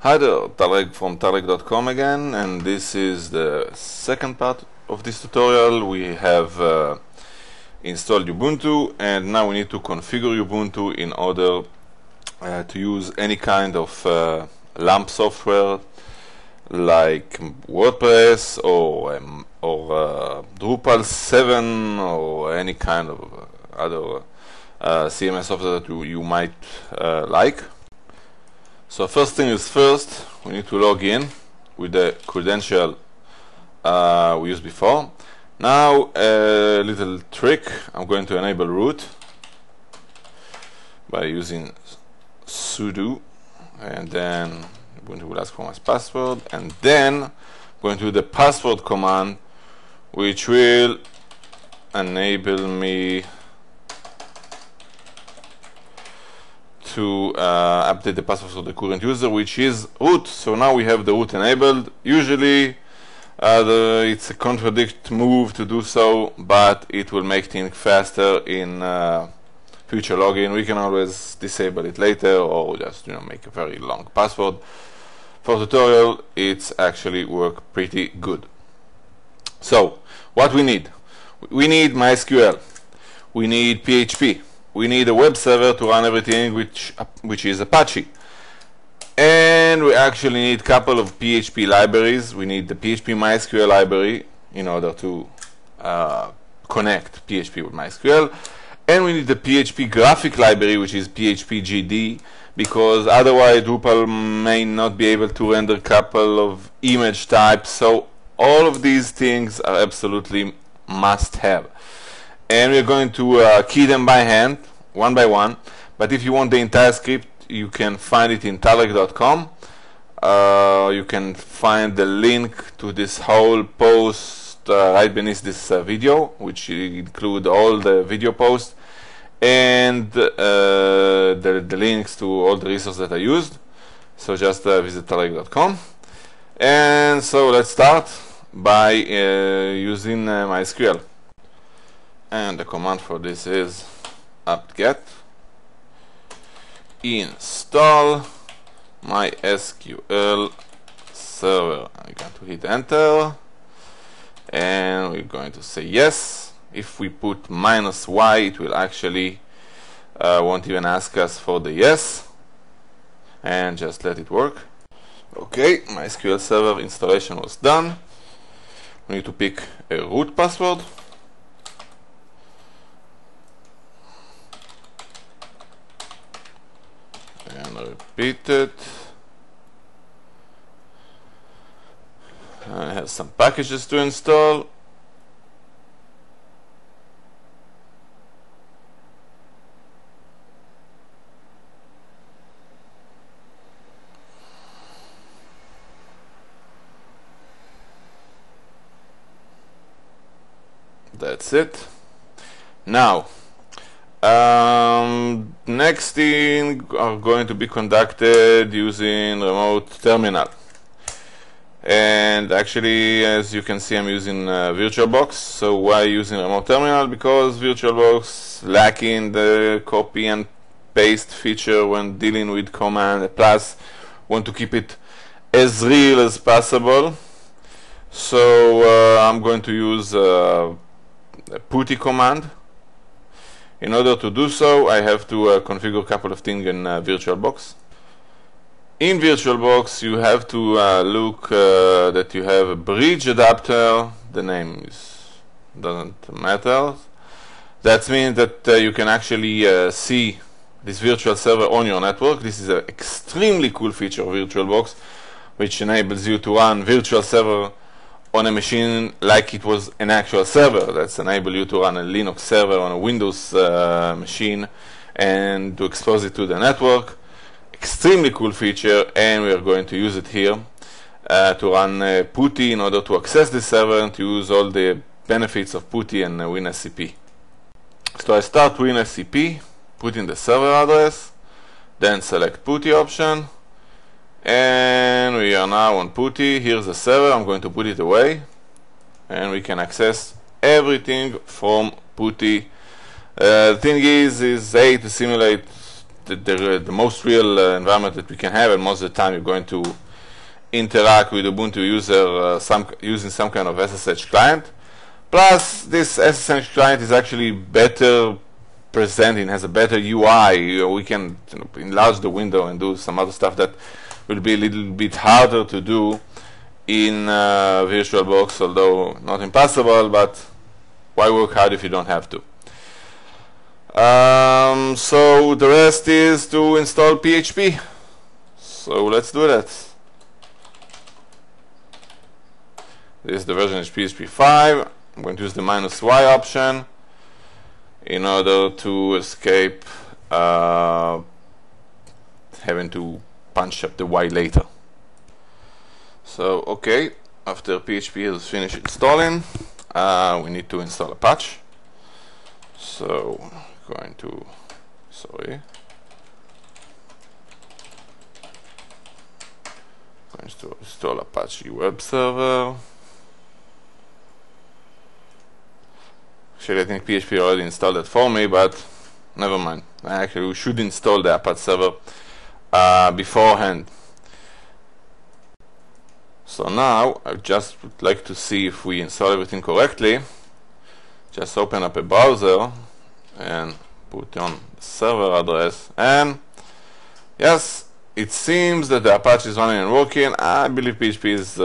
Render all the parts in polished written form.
Hi there, Tarek from Tarek.com again, and this is the second part of this tutorial. We have installed Ubuntu, and now we need to configure Ubuntu in order to use any kind of LAMP software like WordPress or Drupal 7 or any kind of other CMS software that you might like. So first thing is first, we need to log in with the credential we used before. Now a little trick, I'm going to enable root by using sudo, and then Ubuntu will ask for my password, and then I'm going to do the password command, which will enable me to update the password for the current user, which is root. So now we have the root enabled. Usually it's a contradict move to do so, but it will make things faster in future login. We can always disable it later, or just make a very long password. For tutorial, it's actually work pretty good. So what we need MySQL, we need PHP, we need a web server to run everything, which is Apache, and we actually need a couple of PHP libraries. We need the PHP MySQL library in order to connect PHP with MySQL, and we need the PHP graphic library, which is PHP GD, because otherwise Drupal may not be able to render a couple of image types. So all of these things are absolutely must have, and we're going to key them by hand, one by one. But if you want the entire script, you can find it in Tarek.com. You can find the link to this whole post right beneath this video, which include all the video posts and the links to all the resources that I used. So just visit Tarek.com. And so let's start by using MySQL. And the command for this is apt-get install MySQL server. I'm going to hit enter, and we're going to say yes. If we put -y, it will actually won't even ask us for the yes, and just let it work. Okay, MySQL server installation was done. We need to pick a root password. And repeat it. I have some packages to install. That's it. Now, next thing are going to be conducted using remote terminal. And actually, as you can see, I'm using VirtualBox. So why using remote terminal? Because VirtualBox lacking the copy and paste feature when dealing with command. Plus, want to keep it as real as possible. So I'm going to use a putty command. In order to do so, I have to configure a couple of things in VirtualBox. In VirtualBox, you have to look that you have a bridge adapter. The name doesn't matter. That means that you can actually see this virtual server on your network. This is an extremely cool feature of VirtualBox, which enables you to run virtual server on a machine like it was an actual server. That's enable you to run a Linux server on a Windows machine and to expose it to the network. Extremely cool feature, and we are going to use it here to run putty in order to access the server and to use all the benefits of putty and WinSCP. So I start WinSCP, put in the server address, then select putty option, and we are now on putty. Here's the server. I'm going to put it away, and we can access everything from putty. The thing is to simulate the most real environment that we can have, and most of the time you're going to interact with Ubuntu user using some kind of SSH client. Plus, this SSH client is actually better presenting, has a better UI. We can enlarge the window and do some other stuff that will be a little bit harder to do in VirtualBox, although not impossible, but why work hard if you don't have to? So the rest is to install PHP. So let's do that. This is the version is PHP 5. I'm going to use the -y option in order to escape having to punch up the Y later. So okay, after PHP has finished installing, we need to install Apache. So going to install Apache web server. Actually, I think PHP already installed it for me, but never mind. Actually, we should install the Apache server beforehand. So now, I just would like to see if we install everything correctly. Just open up a browser and put on the server address, and yes, it seems that the Apache is running and working. I believe PHP is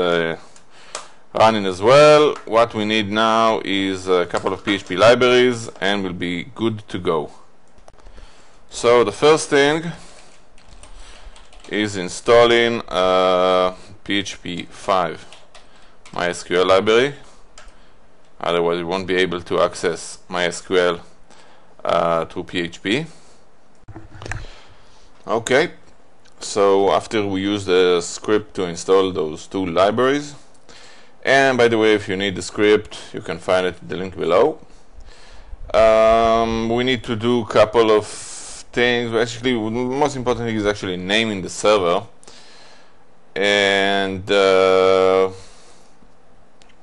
running as well. What we need now is a couple of PHP libraries and we'll be good to go. So the first thing is installing PHP 5 MySQL library. Otherwise you won't be able to access MySQL through PHP. Okay, so after we use the script to install those two libraries, and by the way, if you need the script, you can find it in the link below. We need to do a couple of things. Actually, the most important thing is actually naming the server, and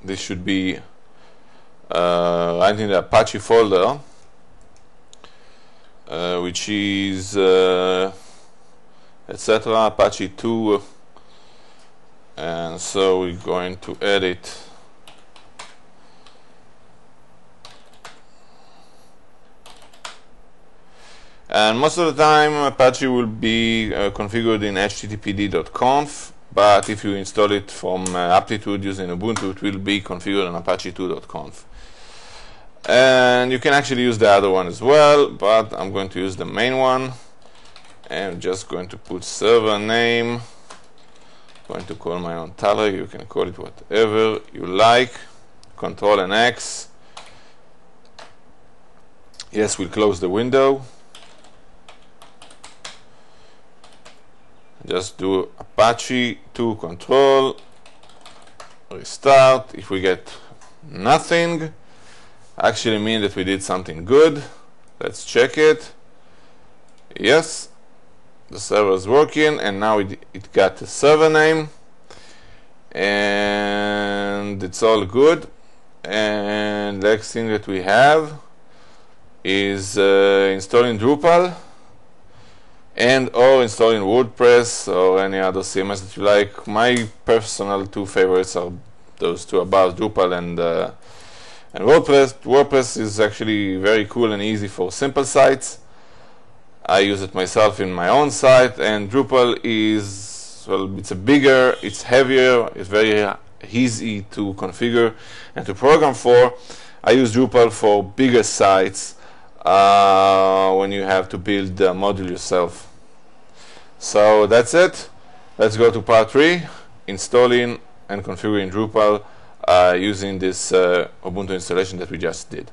this should be right in the Apache folder, which is etc. Apache 2, and so we're going to edit and most of the time Apache will be configured in httpd.conf, but if you install it from Aptitude using Ubuntu, it will be configured on apache2.conf. And you can actually use the other one as well, but I'm going to use the main one, and I'm just going to put server name. I'm going to call my own tag. You can call it whatever you like. Control and X. Yes, we'll close the window. Just do Apache 2 control, restart. If we get nothing, actually mean that we did something good. Let's check it. Yes, the server is working, and now it got a server name, and it's all good. And the next thing that we have is installing Drupal and or installing WordPress or any other CMS that you like. My personal two favorites are those two above, Drupal and WordPress. WordPress is actually very cool and easy for simple sites. I use it myself in my own site, and Drupal is, well, it's bigger, it's heavier, it's very easy to configure and to program for. I use Drupal for bigger sites when you have to build the module yourself. So that's it. Let's go to part 3, installing and configuring Drupal using this Ubuntu installation that we just did.